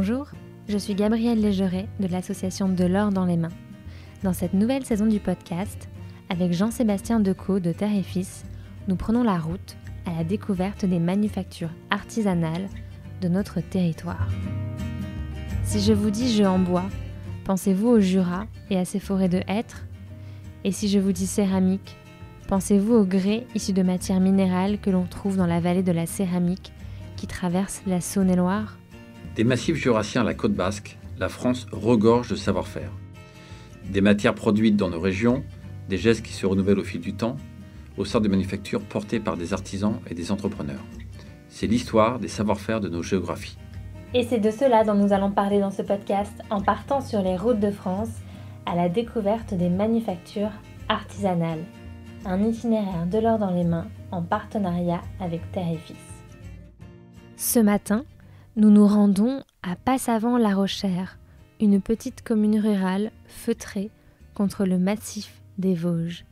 Bonjour, je suis Gabrielle Légeret de l'association De l'or dans les mains. Dans cette nouvelle saison du podcast, avec Jean-Sébastien Decaux de Terre et Fils, nous prenons la route à la découverte des manufactures artisanales de notre territoire. Si je vous dis jeux en bois, pensez-vous au Jura et à ses forêts de hêtres ? Et si je vous dis céramique, pensez-vous au grès issu de matières minérales que l'on trouve dans la vallée de la Céramique qui traverse la Saône-et-Loire ? Des massifs jurassiens à la côte basque, la France regorge de savoir-faire. Des matières produites dans nos régions, des gestes qui se renouvellent au fil du temps, au sein de manufactures portées par des artisans et des entrepreneurs. C'est l'histoire des savoir-faire de nos géographies. Et c'est de cela dont nous allons parler dans ce podcast en partant sur les routes de France à la découverte des manufactures artisanales. Un itinéraire de l'or dans les mains en partenariat avec Terre et Fils. Ce matin, nous nous rendons à Passavant-la-Rochère, une petite commune rurale feutrée contre le massif des Vosges.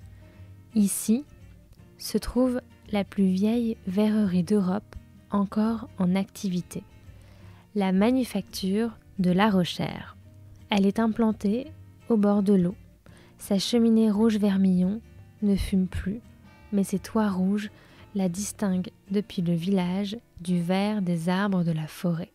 Ici se trouve la plus vieille verrerie d'Europe encore en activité, la manufacture de La Rochère. Elle est implantée au bord de l'eau. Sa cheminée rouge vermillon ne fume plus, mais ses toits rouges la distinguent depuis le village du vert des arbres de la forêt.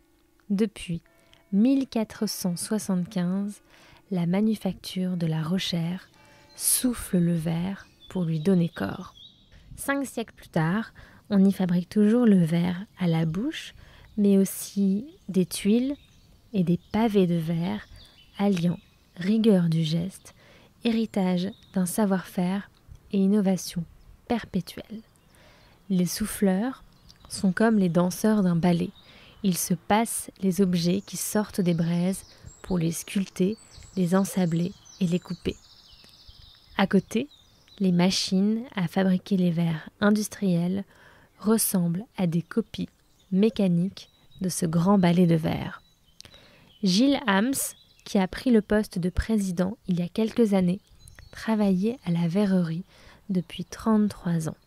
Depuis 1475, la manufacture de La Rochère souffle le verre pour lui donner corps. 5 siècles plus tard, on y fabrique toujours le verre à la bouche, mais aussi des tuiles et des pavés de verre alliant rigueur du geste, héritage d'un savoir-faire et innovation perpétuelle. Les souffleurs sont comme les danseurs d'un ballet. Ils se passent les objets qui sortent des braises pour les sculpter, les ensabler et les couper. À côté, les machines à fabriquer les verres industriels ressemblent à des copies mécaniques de ce grand ballet de verre. Gilles Hams, qui a pris le poste de président il y a quelques années, travaillait à la verrerie depuis 33 ans.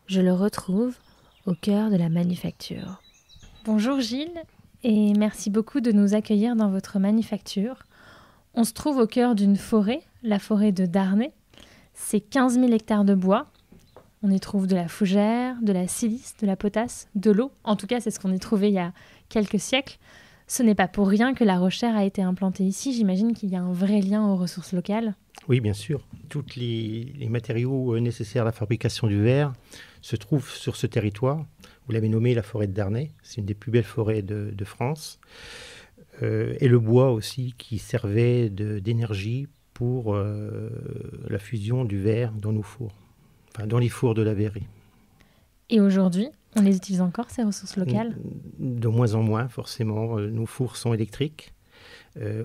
Je le retrouve au cœur de la manufacture. Bonjour Gilles, et merci beaucoup de nous accueillir dans votre manufacture. On se trouve au cœur d'une forêt, la forêt de Darney. C'est 15 000 hectares de bois. On y trouve de la fougère, de la silice, de la potasse, de l'eau. En tout cas, c'est ce qu'on y trouvait il y a quelques siècles. Ce n'est pas pour rien que La Rochère a été implantée ici. J'imagine qu'il y a un vrai lien aux ressources locales. Oui, bien sûr. Tous les matériaux nécessaires à la fabrication du verre se trouvent sur ce territoire. Vous l'avez nommé la forêt de Darney. C'est une des plus belles forêts de France. Et le bois aussi qui servait d'énergie pour la fusion du verre dans nos fours, enfin dans les fours de la verrerie. Et aujourd'hui, on les utilise encore, ces ressources locales ? De moins en moins, forcément. Nos fours sont électriques.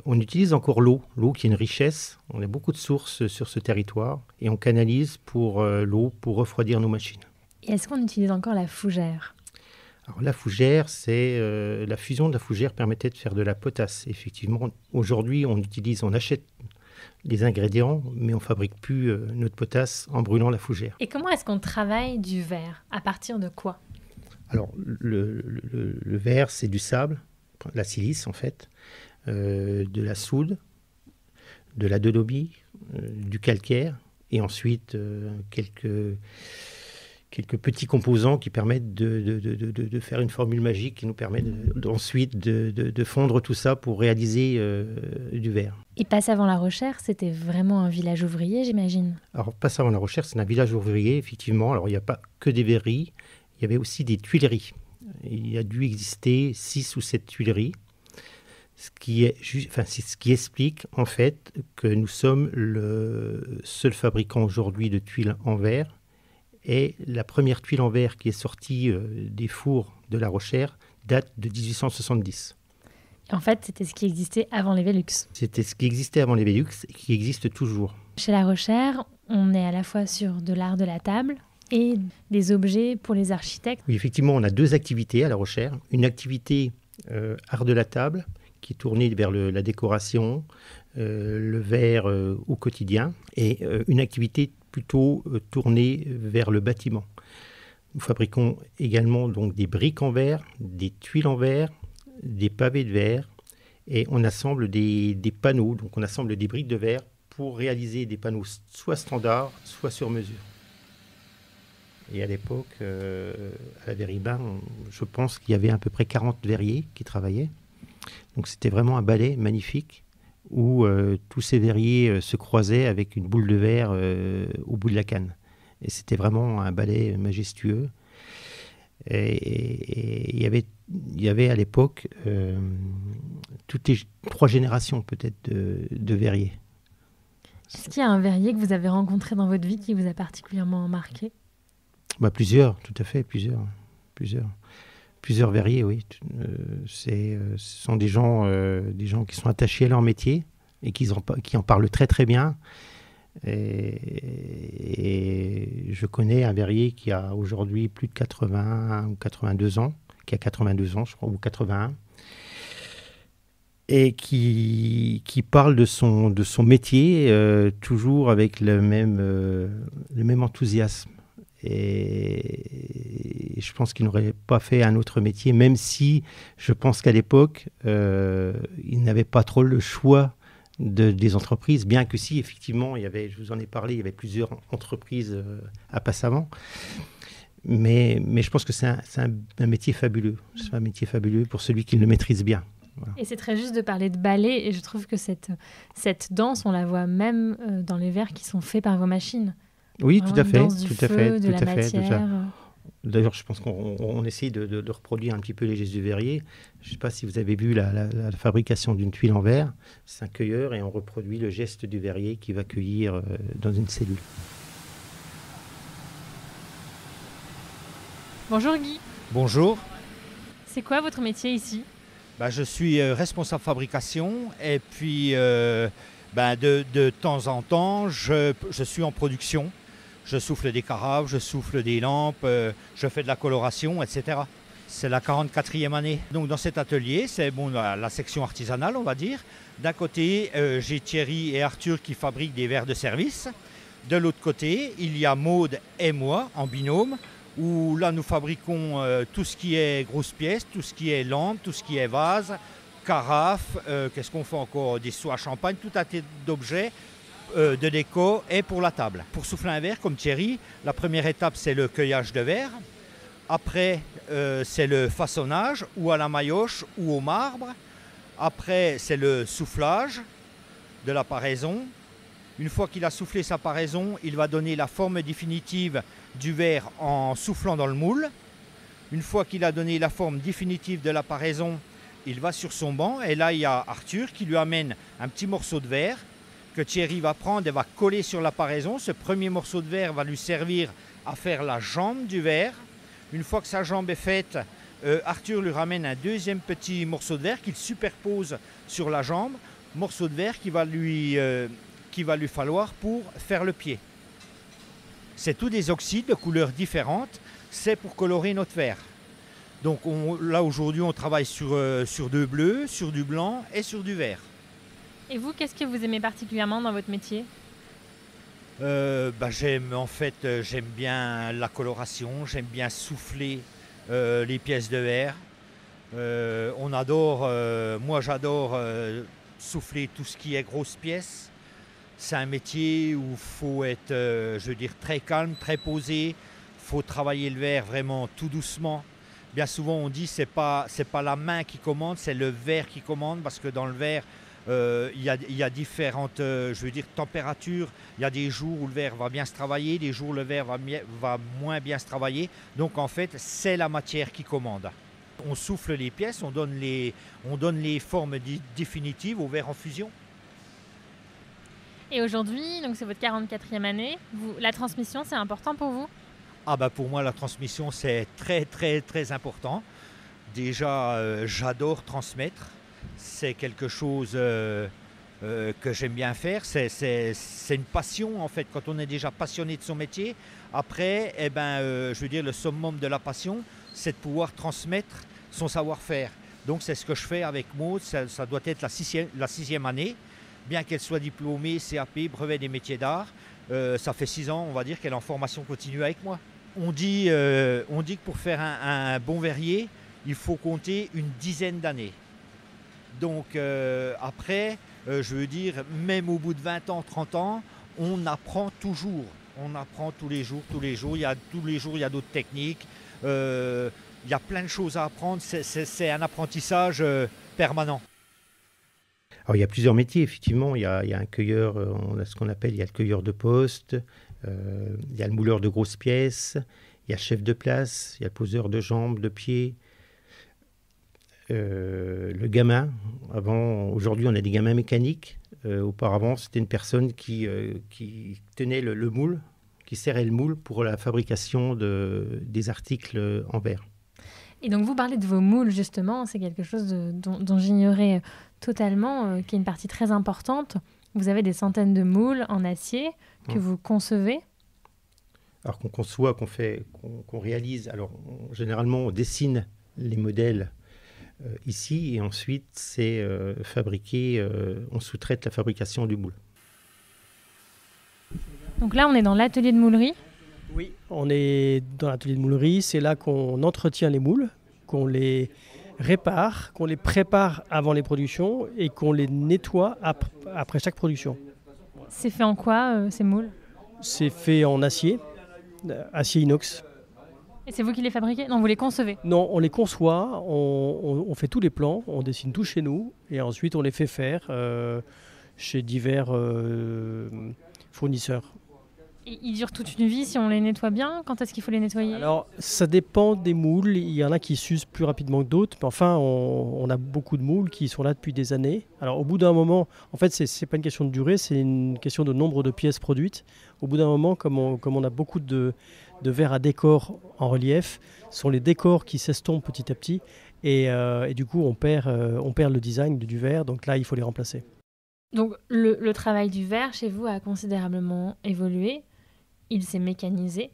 On utilise encore l'eau qui est une richesse. On a beaucoup de sources sur ce territoire et on canalise pour l'eau pour refroidir nos machines. Et est-ce qu'on utilise encore la fougère ? Alors la fougère, la fusion de la fougère permettait de faire de la potasse. Effectivement, aujourd'hui, on achète les ingrédients, mais on ne fabrique plus notre potasse en brûlant la fougère. Et comment est-ce qu'on travaille du verre ? À partir de quoi ? Alors, le verre, c'est du sable, la silice en fait, de la soude, de la denobie, du calcaire, et ensuite quelques petits composants qui permettent de faire une formule magique qui nous permet ensuite de fondre tout ça pour réaliser du verre. Et Passavant-la-Rochère, c'était vraiment un village ouvrier, j'imagine ? Alors, Passavant-la-Rochère, c'est un village ouvrier, effectivement. Alors, il n'y a pas que des verreries, il y avait aussi des tuileries. Il y a dû exister 6 ou 7 tuileries, ce qui explique en fait que nous sommes le seul fabricant aujourd'hui de tuiles en verre. Et la première tuile en verre qui est sortie des fours de La Rochère date de 1870. En fait, c'était ce qui existait avant les Velux. C'était ce qui existait avant les Velux et qui existe toujours. Chez La Rochère, on est à la fois sur de l'art de la table et des objets pour les architectes. Oui, effectivement, on a 2 activités à La Rochère. Une activité art de la table qui est tournée vers la décoration, le verre au quotidien, et une activité plutôt tournée vers le bâtiment. Nous fabriquons également donc des briques en verre, des tuiles en verre, des pavés de verre, Et on assemble des panneaux, donc on assemble des briques de verre pour réaliser des panneaux soit standards, soit sur mesure. Et à l'époque, à la verrie Bain, je pense qu'il y avait à peu près 40 verriers qui travaillaient. Donc c'était vraiment un balai magnifique où tous ces verriers se croisaient avec une boule de verre au bout de la canne. Et c'était vraiment un balai majestueux. Et il y avait à l'époque toutes les 3 générations peut-être de verriers. Est-ce qu'il y a un verrier que vous avez rencontré dans votre vie qui vous a particulièrement marqué ? Plusieurs, tout à fait, plusieurs verriers, oui. Ce sont des gens qui sont attachés à leur métier et qui en parlent très très bien. Et je connais un verrier qui a aujourd'hui plus de 80 ou 82 ans, qui a 82 ans, je crois, ou 81, et qui parle de son métier toujours avec le même enthousiasme. Et je pense qu'il n'aurait pas fait un autre métier, même si je pense qu'à l'époque, il n'avait pas trop le choix des entreprises, bien que si, effectivement, je vous en ai parlé, il y avait plusieurs entreprises à Passavant. Mais je pense que c'est un métier fabuleux. C'est un métier fabuleux pour celui qui le maîtrise bien. Voilà. Et c'est très juste de parler de balai, et je trouve que cette danse, on la voit même dans les verres qui sont faits par vos machines. Oui, Vraiment tout à fait. Danse du feu, de la matière. D'ailleurs, je pense qu'on essaye de reproduire un petit peu les gestes du verrier. Je ne sais pas si vous avez vu la fabrication d'une tuile en verre. C'est un cueilleur et on reproduit le geste du verrier qui va cueillir dans une cellule. Bonjour Guy. Bonjour. C'est quoi votre métier ici ? Je suis responsable fabrication et puis de temps en temps, je suis en production. Je souffle des carafes, je souffle des lampes, je fais de la coloration, etc. C'est la 44e année. Donc dans cet atelier, c'est la section artisanale, on va dire. D'un côté, j'ai Thierry et Arthur qui fabriquent des verres de service. De l'autre côté, il y a Maude et moi en binôme, où là nous fabriquons tout ce qui est grosses pièces, tout ce qui est lampes, tout ce qui est vases, carafes, qu'est-ce qu'on fait encore, des seaux à champagne, tout un tas d'objets de déco et pour la table. Pour souffler un verre comme Thierry, la première étape c'est le cueillage de verre. Après c'est le façonnage ou à la maillotche ou au marbre. Après c'est le soufflage de la paraison. Une fois qu'il a soufflé sa paraison, il va donner la forme définitive du verre en soufflant dans le moule. Une fois qu'il a donné la forme définitive de la paraison, il va sur son banc et là il y a Arthur qui lui amène un petit morceau de verre que Thierry va prendre et va coller sur la paraison. Ce premier morceau de verre va lui servir à faire la jambe du verre. Une fois que sa jambe est faite, Arthur lui ramène un deuxième petit morceau de verre qu'il superpose sur la jambe, morceau de verre qui va lui falloir pour faire le pied. C'est tous des oxydes de couleurs différentes, c'est pour colorer notre verre. Donc là aujourd'hui on travaille sur du bleu, sur du blanc et sur du vert. Et vous, qu'est-ce que vous aimez particulièrement dans votre métier ? J'aime bien la coloration, j'aime bien souffler les pièces de verre. Moi j'adore souffler tout ce qui est grosses pièces. C'est un métier où il faut être, très calme, très posé. Il faut travailler le verre vraiment tout doucement. Bien souvent on dit c'est pas la main qui commande, c'est le verre qui commande, parce que dans le verre, il y a différentes températures. Il y a des jours où le verre va bien se travailler, des jours où le verre va moins bien se travailler. Donc en fait, c'est la matière qui commande. On souffle les pièces, on donne les formes définitives au verre en fusion. Et aujourd'hui, donc c'est votre 44e année, la transmission, c'est important pour vous ? Pour moi, la transmission, c'est très très très important. Déjà, j'adore transmettre. C'est quelque chose que j'aime bien faire. C'est une passion en fait. Quand on est déjà passionné de son métier, après, le summum de la passion, c'est de pouvoir transmettre son savoir-faire. Donc c'est ce que je fais avec Maude. Ça doit être la 6e année, bien qu'elle soit diplômée CAP, brevet des métiers d'art. Ça fait 6 ans, on va dire, qu'elle est en formation continue avec moi. On dit que pour faire un bon verrier, il faut compter une dizaine d'années. Donc après, je veux dire, même au bout de 20 ans, 30 ans, on apprend toujours. On apprend tous les jours. Tous les jours, il y a d'autres techniques. Il y a plein de choses à apprendre. C'est un apprentissage permanent. Alors, il y a plusieurs métiers, effectivement. Il y a un cueilleur, on a ce qu'on appelle, il y a le cueilleur de poste, il y a le mouleur de grosses pièces, il y a le chef de place, il y a le poseur de jambes, de pieds, le gamin. Aujourd'hui, on a des gamins mécaniques. Auparavant, c'était une personne qui tenait le moule, qui serrait le moule pour la fabrication des articles en verre. Et donc, vous parlez de vos moules, justement. C'est quelque chose dont j'ignorais totalement, qui est une partie très importante. Vous avez des centaines de moules en acier que vous concevez. Alors qu'on conçoit, qu'on réalise. Alors, généralement, on dessine les modèles ici et ensuite, c'est fabriqué. On sous-traite la fabrication du moule. Donc là, on est dans l'atelier de moulerie. Oui, on est dans l'atelier de moulerie. C'est là qu'on entretient les moules, qu'on les répare, qu'on les prépare avant les productions et qu'on les nettoie après chaque production. C'est fait en quoi, ces moules? C'est fait en acier inox. Et c'est vous qui les fabriquez? Non, vous les concevez? Non, on les conçoit, on fait tous les plans, on dessine tout chez nous et ensuite on les fait faire chez divers fournisseurs. Et ils durent toute une vie si on les nettoie bien? Quand est-ce qu'il faut les nettoyer? Alors, ça dépend des moules. Il y en a qui s'usent plus rapidement que d'autres. Mais enfin, on a beaucoup de moules qui sont là depuis des années. Alors, au bout d'un moment, en fait, c'est pas une question de durée, c'est une question de nombre de pièces produites. Au bout d'un moment, comme on a beaucoup de verres à décor en relief, ce sont les décors qui s'estompent petit à petit. Et du coup, on perd le design du verre. Donc là, il faut les remplacer. Donc, le travail du verre chez vous a considérablement évolué. Il s'est mécanisé.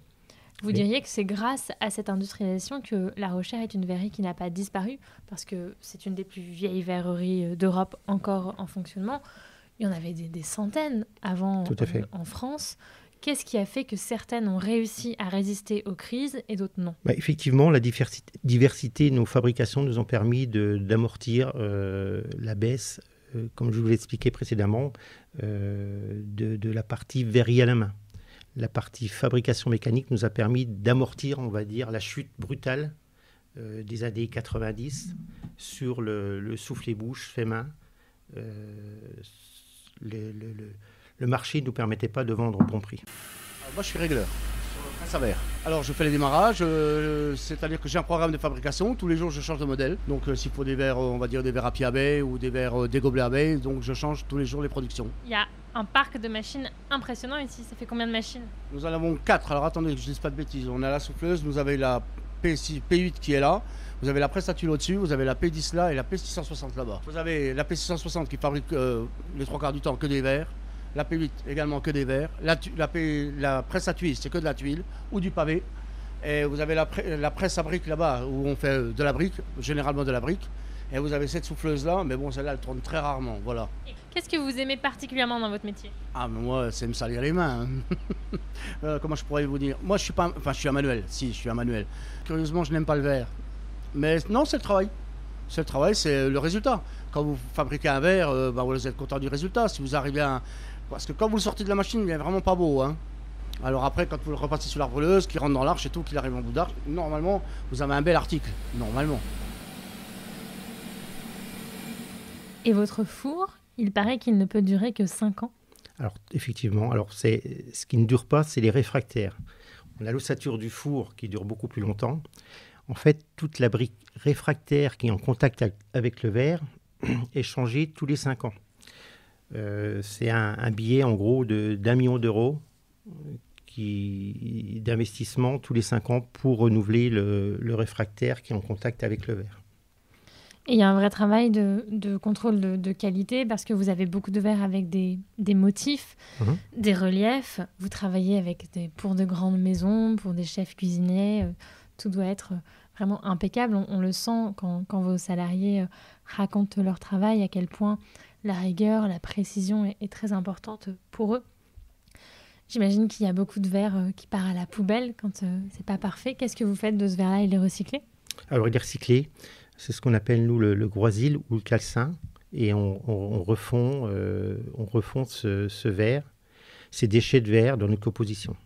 Vous diriez que c'est grâce à cette industrialisation que La Rochère est une verrerie qui n'a pas disparu, parce que c'est une des plus vieilles verreries d'Europe encore en fonctionnement. Il y en avait des centaines avant en France. Qu'est-ce qui a fait que certaines ont réussi à résister aux crises et d'autres non? Effectivement, la diversité de nos fabrications nous ont permis d'amortir la baisse, comme je vous l'ai expliqué précédemment, de la partie verrerie à la main. La partie fabrication mécanique nous a permis d'amortir, on va dire, la chute brutale des années 90 sur le soufflet-bouche fait main. Le marché ne nous permettait pas de vendre au bon prix. Alors moi, je suis régleur sur le presse à verre. Alors, je fais les démarrages, c'est-à-dire que j'ai un programme de fabrication. Tous les jours, je change de modèle. Donc, s'il faut des verres, on va dire des verres à pied à baie ou des verres des gobelets à baie, donc je change tous les jours les productions. Il y a un parc de machines impressionnant ici. Ça fait combien de machines? Nous en avons 4. Alors, attendez que je ne dise pas de bêtises. On a la souffleuse, vous avez la P8 qui est là. Vous avez la presse à tuile au-dessus, vous avez la P10 là et la P660 là-bas. Vous avez la P660 qui fabrique les 3 quarts du temps que des verres. La P8 également que des verres. La presse à tuile, c'est que de la tuile ou du pavé. Et vous avez la presse à briques là-bas où on fait de la brique, généralement de la brique. Et vous avez cette souffleuse-là, mais bon, celle-là, elle tourne très rarement, voilà. Qu'est-ce que vous aimez particulièrement dans votre métier? Ah, mais moi, c'est me salir les mains. Comment je pourrais vous dire? Moi, je suis un manuel. Si, je suis un manuel. Curieusement, je n'aime pas le verre. Mais non, c'est le travail. C'est le travail, c'est le résultat. Quand vous fabriquez un verre, vous êtes content du résultat. Si vous arrivez à... Parce que quand vous le sortez de la machine, il n'est vraiment pas beau. Hein. Alors après, quand vous le repassez sur la brûleuse, qui rentre dans l'arche et tout, qu'il arrive en bout d'arche, normalement, vous avez un bel article. Normalement. Et votre four, il paraît qu'il ne peut durer que 5 ans. Alors, effectivement, ce qui ne dure pas, c'est les réfractaires. On a l'ossature du four qui dure beaucoup plus longtemps. En fait, toute la brique réfractaire qui est en contact avec le verre est changée tous les 5 ans. C'est un billet, en gros, d'1 million d'euros d'investissement tous les 5 ans pour renouveler le réfractaire qui est en contact avec le verre. Et il y a un vrai travail de contrôle de qualité parce que vous avez beaucoup de verres avec des motifs, des reliefs. Vous travaillez pour de grandes maisons, pour des chefs cuisiniers. Tout doit être vraiment impeccable. On le sent quand vos salariés racontent leur travail, à quel point la rigueur, la précision est très importante pour eux. J'imagine qu'il y a beaucoup de verres qui partent à la poubelle quand c'est pas parfait. Qu'est-ce que vous faites de ce verre-là? Il est recyclé? Alors, il est recyclé. C'est ce qu'on appelle, nous, le groisil ou le calcin. Et on refond ce verre, ces déchets de verre dans une composition.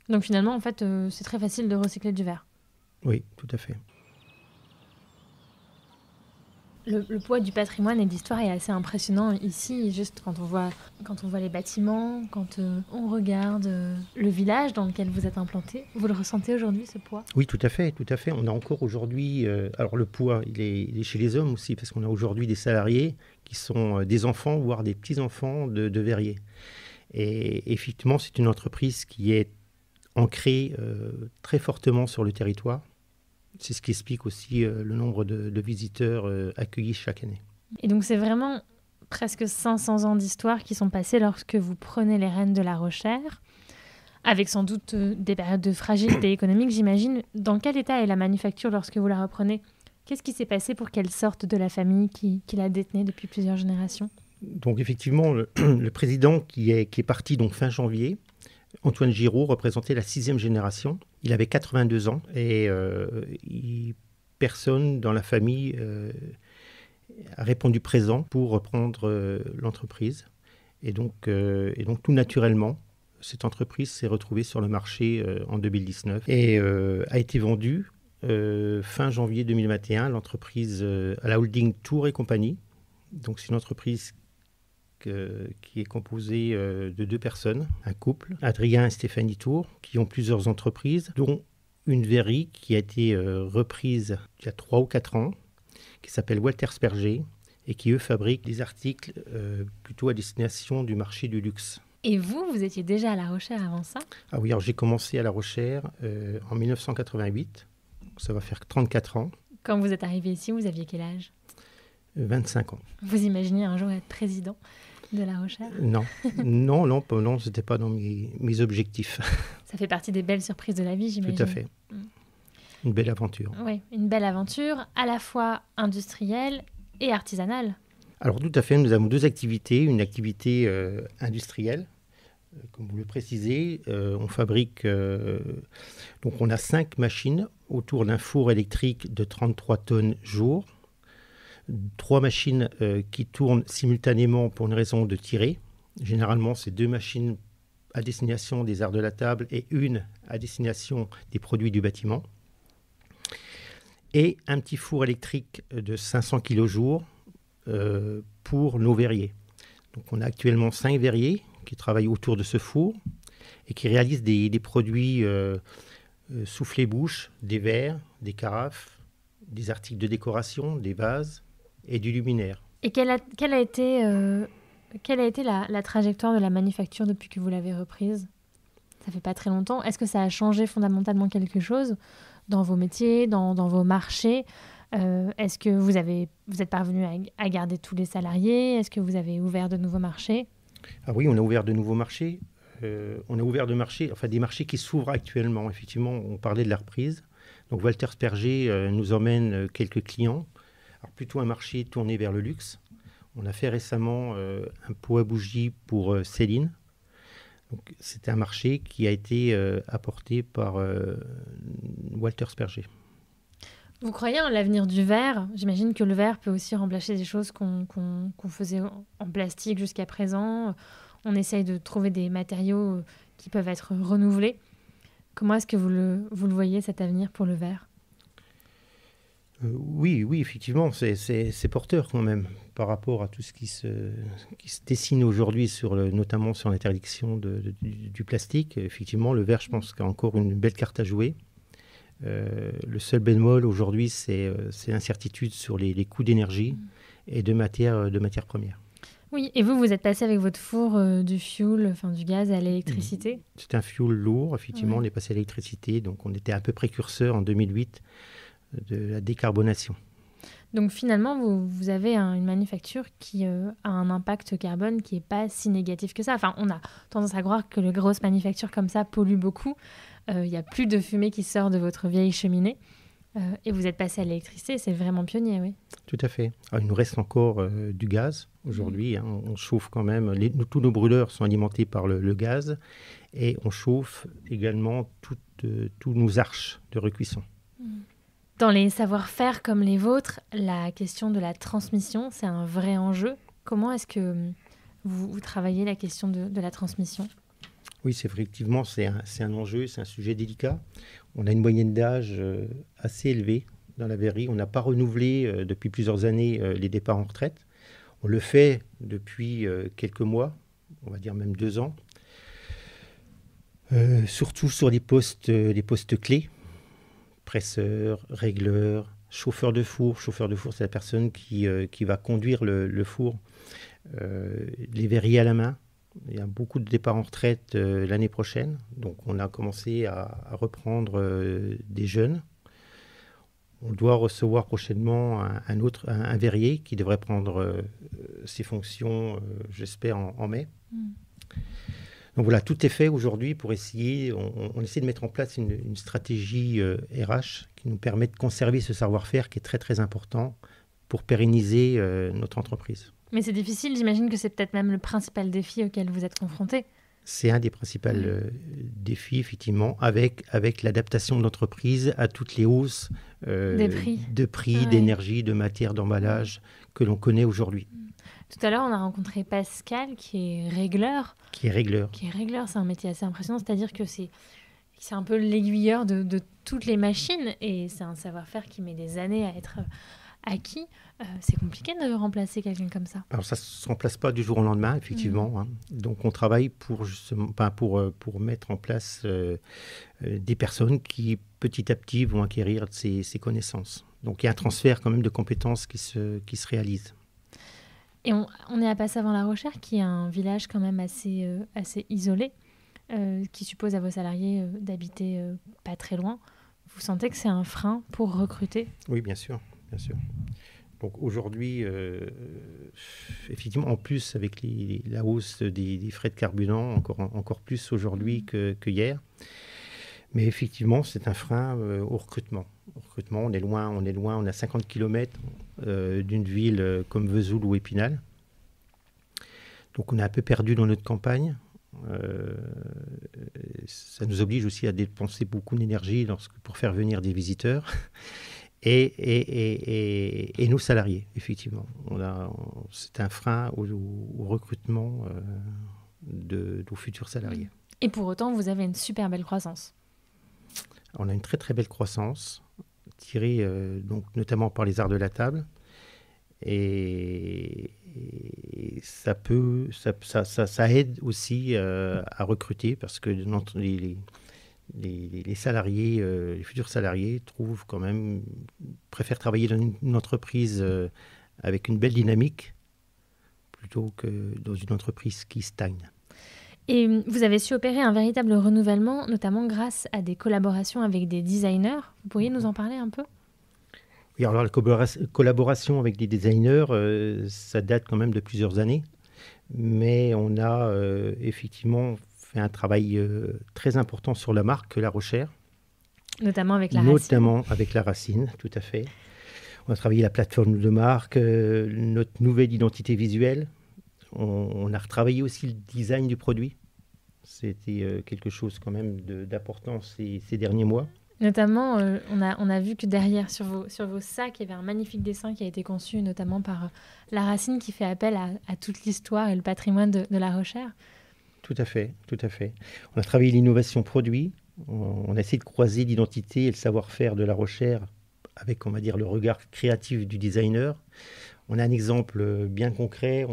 Donc finalement, en fait, c'est très facile de recycler du verre. Oui, tout à fait. Le poids du patrimoine et de l'histoire est assez impressionnant ici, juste quand on voit les bâtiments, quand on regarde le village dans lequel vous êtes implanté. Vous le ressentez aujourd'hui, ce poids ? Oui, tout à fait. On a encore aujourd'hui... alors le poids, il est chez les hommes aussi, parce qu'on a aujourd'hui des salariés qui sont des enfants, voire des petits-enfants de verriers. Et effectivement, c'est une entreprise qui est ancrée très fortement sur le territoire. C'est ce qui explique aussi le nombre de visiteurs accueillis chaque année. Et donc c'est vraiment presque 500 ans d'histoire qui sont passés lorsque vous prenez les rênes de La Rochère, avec sans doute des périodes de fragilité économique, j'imagine. Dans quel état est la manufacture lorsque vous la reprenez ? Qu'est-ce qui s'est passé pour qu'elle sorte de la famille qui la détenait depuis plusieurs générations ? Donc effectivement, le président qui est parti donc fin janvier, Antoine Giraud, représentait la 6e génération. Il avait 82 ans et personne dans la famille a répondu présent pour reprendre l'entreprise. Et donc tout naturellement, cette entreprise s'est retrouvée sur le marché en 2019 et a été vendue fin janvier 2021, l'entreprise à la holding Tour et Compagnie. Donc c'est une entreprise qui est composée de 2 personnes, un couple, Adrien et Stéphanie Tour, qui ont plusieurs entreprises, dont une verrerie qui a été reprise il y a 3 ou 4 ans, qui s'appelle Walter Sperger, et qui, eux, fabriquent des articles plutôt à destination du marché du luxe. Et vous étiez déjà à La Rochère avant ça ? Ah oui, alors j'ai commencé à La Rochère en 1988, ça va faire 34 ans. Quand vous êtes arrivé ici, vous aviez quel âge ? 25 ans. Vous imaginiez un jour être président de La Rochère ? Non, ce n'était pas dans mes objectifs. Ça fait partie des belles surprises de la vie, j'imagine. Tout à fait. Une belle aventure. Oui, une belle aventure, à la fois industrielle et artisanale. Alors tout à fait, nous avons 2 activités. Une activité industrielle, comme vous le précisez. On fabrique, donc on a 5 machines autour d'un four électrique de 33 tonnes jour. 3 machines qui tournent simultanément pour une raison de tirer. Généralement, c'est 2 machines à destination des arts de la table et une à destination des produits du bâtiment. Et un petit four électrique de 500 kg jour pour nos verriers. Donc, on a actuellement 5 verriers qui travaillent autour de ce four et qui réalisent des produits soufflés-bouche, des verres, des carafes, des articles de décoration, des vases et du luminaire. Et quelle a été la trajectoire de la manufacture depuis que vous l'avez reprise ? Ça fait pas très longtemps. Est-ce que ça a changé fondamentalement quelque chose dans vos métiers, dans vos marchés ? Est-ce que vous êtes parvenu à garder tous les salariés ? Est-ce que vous avez ouvert de nouveaux marchés ? Ah oui, on a ouvert de nouveaux marchés. On a ouvert des marchés qui s'ouvrent actuellement. Effectivement, on parlait de la reprise. Donc Walter Sperger nous emmène quelques clients. Alors plutôt un marché tourné vers le luxe. On a fait récemment un pot à bougies pour Céline. Donc, c'était un marché qui a été apporté par Walter Sperger. Vous croyez en l'avenir du verre ? J'imagine que le verre peut aussi remplacer des choses qu'on faisait en plastique jusqu'à présent. On essaye de trouver des matériaux qui peuvent être renouvelés. Comment est-ce que vous le voyez, cet avenir pour le verre ? Oui, effectivement, c'est porteur quand même par rapport à tout ce qui se dessine aujourd'hui, notamment sur l'interdiction du plastique. Effectivement, le verre, je pense qu'il y a encore une belle carte à jouer. Le seul bémol aujourd'hui, c'est l'incertitude sur les coûts d'énergie et de matières premières. Oui, et vous êtes passé avec votre four du fioul, du gaz à l'électricité ? C'est un fioul lourd, effectivement, Ouais. On est passé à l'électricité, donc on était un peu précurseur en 2008 de la décarbonation. Donc finalement, vous avez une manufacture qui a un impact carbone qui n'est pas si négatif que ça. Enfin, on a tendance à croire que les grosses manufactures comme ça polluent beaucoup. Il n'y a plus de fumée qui sort de votre vieille cheminée. Et vous êtes passé à l'électricité, c'est vraiment pionnier, oui. Tout à fait. Alors, il nous reste encore du gaz aujourd'hui. Hein. On chauffe quand même. Tous nos brûleurs sont alimentés par le gaz. Et on chauffe également toutes nos arches de recuisson. Dans les savoir-faire comme les vôtres, la question de la transmission, c'est un vrai enjeu. Comment est-ce que vous travaillez la question de la transmission ? Oui, effectivement, c'est un enjeu, c'est un sujet délicat. On a une moyenne d'âge assez élevée dans la verrerie. On n'a pas renouvelé depuis plusieurs années les départs en retraite. On le fait depuis quelques mois, on va dire même 2 ans. Surtout sur les postes clés. Presseur, régleur, chauffeur de four. Chauffeur de four, c'est la personne qui va conduire le four. Les verriers à la main. Il y a beaucoup de départs en retraite l'année prochaine. Donc, on a commencé à reprendre des jeunes. On doit recevoir prochainement un verrier qui devrait prendre ses fonctions, j'espère, en mai. Donc voilà, tout est fait aujourd'hui pour essayer, on essaie de mettre en place une stratégie RH qui nous permet de conserver ce savoir-faire qui est très très important pour pérenniser notre entreprise. Mais c'est difficile, j'imagine que c'est peut-être même le principal défi auquel vous êtes confrontés. C'est un des principaux défis, effectivement, avec l'adaptation de l'entreprise à toutes les hausses de prix, d'énergie, de matière, d'emballage que l'on connaît aujourd'hui. Tout à l'heure, on a rencontré Pascal, qui est régleur. Qui est régleur, c'est un métier assez impressionnant. C'est-à-dire que c'est un peu l'aiguilleur de toutes les machines. Et c'est un savoir-faire qui met des années à être acquis. C'est compliqué de remplacer quelqu'un comme ça. Alors, ça ne se remplace pas du jour au lendemain, effectivement. Hein. Donc, on travaille pour mettre en place des personnes qui, petit à petit, vont acquérir ces connaissances. Donc, il y a un transfert quand même de compétences qui se réalise. Et on est à Passavant-la-Rochère, qui est un village quand même assez isolé, qui suppose à vos salariés d'habiter pas très loin. Vous sentez que c'est un frein pour recruter ? Oui, bien sûr. Donc aujourd'hui, effectivement, en plus avec la hausse des frais de carburant, encore plus aujourd'hui que hier. Mais effectivement, c'est un frein au recrutement. On est loin, on a 50 km d'une ville comme Vesoul ou Épinal. Donc on est un peu perdu dans notre campagne. Ça nous oblige aussi à dépenser beaucoup d'énergie pour faire venir des visiteurs. Et nos salariés, effectivement. C'est un frein au recrutement de nos futurs salariés. Et pour autant, vous avez une super belle croissance. On a une très très belle croissance, tirée donc, notamment par les arts de la table. Et ça aide aussi à recruter parce que les salariés, les futurs salariés préfèrent travailler dans une entreprise avec une belle dynamique plutôt que dans une entreprise qui stagne. Et vous avez su opérer un véritable renouvellement, notamment grâce à des collaborations avec des designers. Vous pourriez nous en parler un peu ? Oui, alors la collaboration avec des designers, ça date quand même de plusieurs années. Mais on a effectivement fait un travail très important sur la marque La Rochère. Notamment avec la Racine. Notamment avec la Racine, tout à fait. On a travaillé la plateforme de marque, notre nouvelle identité visuelle. On a retravaillé aussi le design du produit. C'était quelque chose quand même d'important ces derniers mois. Notamment, on a vu que derrière, sur vos sacs, il y avait un magnifique dessin qui a été conçu notamment par La Racine, qui fait appel à toute l'histoire et le patrimoine de La Rochère. Tout à fait. On a travaillé l'innovation produit. On a essayé de croiser l'identité et le savoir-faire de La Rochère avec, on va dire, le regard créatif du designer. On a un exemple bien concret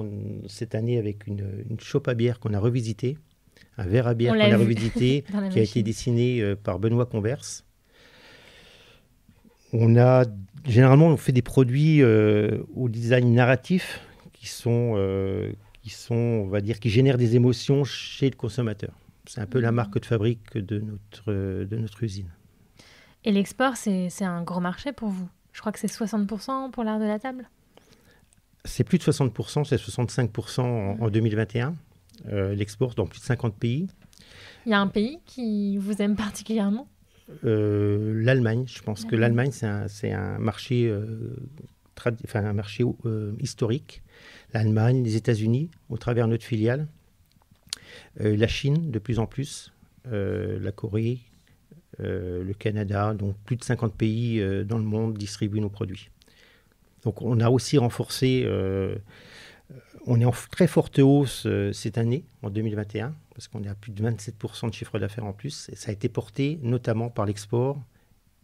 cette année avec une chope à bière qu'on a revisitée, un verre à bière qu'on a revisité, qui a été dessiné par Benoît Converse. Généralement, on fait des produits au design narratif qui sont, on va dire, qui génèrent des émotions chez le consommateur. C'est un peu la marque de fabrique de notre usine. Et l'export, c'est un gros marché pour vous ? Je crois que c'est 60% pour l'art de la table ? C'est plus de 60%, c'est 65% en 2021. L'export dans plus de 50 pays. Il y a un pays qui vous aime particulièrement ? L'Allemagne. Je pense que l'Allemagne, c'est un marché, historique. L'Allemagne, les États-Unis, au travers de notre filiale. La Chine, de plus en plus. La Corée, le Canada, donc plus de 50 pays dans le monde distribuent nos produits. Donc on a aussi renforcé, on est en très forte hausse cette année, en 2021, parce qu'on est à plus de 27% de chiffre d'affaires en plus. Et ça a été porté notamment par l'export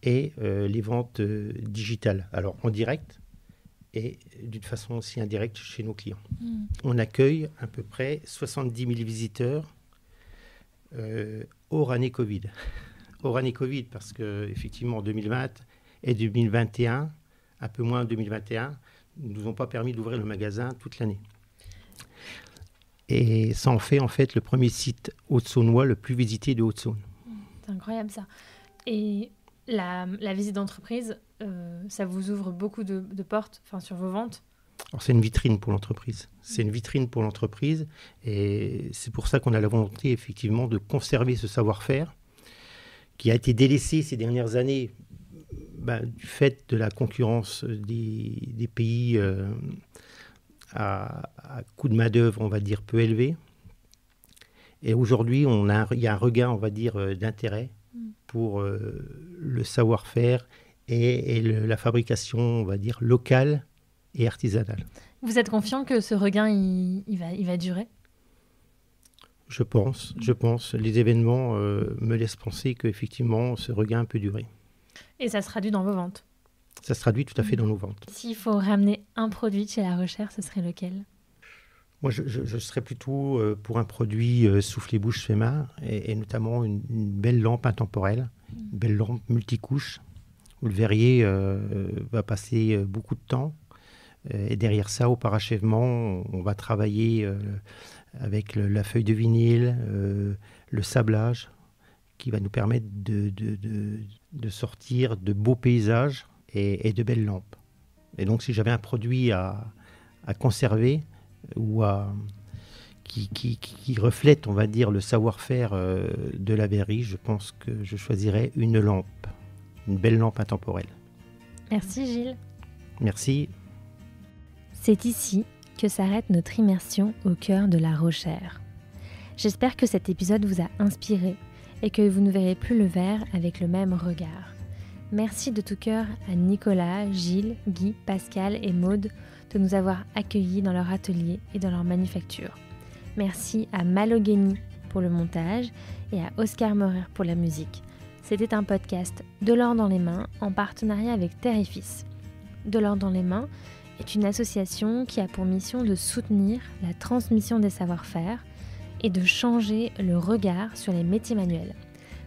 et les ventes digitales, alors en direct et d'une façon aussi indirecte chez nos clients. On accueille à peu près 70 000 visiteurs hors année Covid. Hors année Covid, parce qu'effectivement en 2020 et 2021, un peu moins en 2021, ne nous ont pas permis d'ouvrir le magasin toute l'année. Et ça en fait le premier site haute-saônois le plus visité de Haute-Saône. C'est incroyable ça. Et la visite d'entreprise, ça vous ouvre beaucoup de portes sur vos ventes? Alors c'est une vitrine pour l'entreprise. C'est une vitrine pour l'entreprise et c'est pour ça qu'on a la volonté effectivement de conserver ce savoir-faire qui a été délaissé ces dernières années du fait de la concurrence des pays à coût de main-d'œuvre, on va dire, peu élevé. Et aujourd'hui, il y a un regain, on va dire, d'intérêt pour le savoir-faire et la fabrication, on va dire, locale et artisanale. Vous êtes confiant que ce regain, il va durer ? Je pense. Les événements me laissent penser qu'effectivement, ce regain peut durer. Et ça se traduit dans vos ventes ? Ça se traduit tout à fait dans nos ventes. S'il faut ramener un produit chez La Rochère, ce serait lequel ? Moi, je serais plutôt pour un produit soufflé-bouche fait main et notamment une belle lampe intemporelle, une belle lampe multicouche où le verrier va passer beaucoup de temps. Et derrière ça, au parachèvement, on va travailler avec la feuille de vinyle, le sablage, qui va nous permettre de sortir de beaux paysages et de belles lampes. Et donc, si j'avais un produit à conserver ou qui reflète, on va dire, le savoir-faire de la verrerie, je pense que je choisirais une lampe, une belle lampe intemporelle. Merci Gilles. Merci. C'est ici que s'arrête notre immersion au cœur de La Rochère. J'espère que cet épisode vous a inspiré et que vous ne verrez plus le verre avec le même regard. Merci de tout cœur à Nicolas, Gilles, Guy, Pascal et Maude de nous avoir accueillis dans leur atelier et dans leur manufacture. Merci à Malogeni pour le montage et à Oscar Meurer pour la musique. C'était un podcast De l'or dans les mains en partenariat avec Terre et Fils. De l'or dans les mains est une association qui a pour mission de soutenir la transmission des savoir-faire et de changer le regard sur les métiers manuels.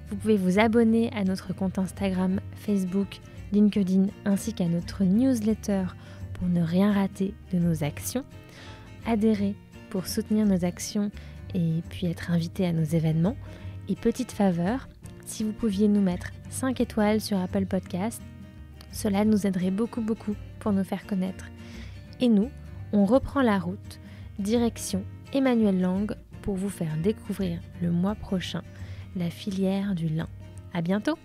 Vous pouvez vous abonner à notre compte Instagram, Facebook, LinkedIn ainsi qu'à notre newsletter pour ne rien rater de nos actions. Adhérer pour soutenir nos actions et puis être invité à nos événements. Et petite faveur, si vous pouviez nous mettre 5 étoiles sur Apple Podcast, cela nous aiderait beaucoup pour nous faire connaître. Et nous, on reprend la route, direction Emmanuel Lang pour vous faire découvrir le mois prochain la filière du lin. À bientôt!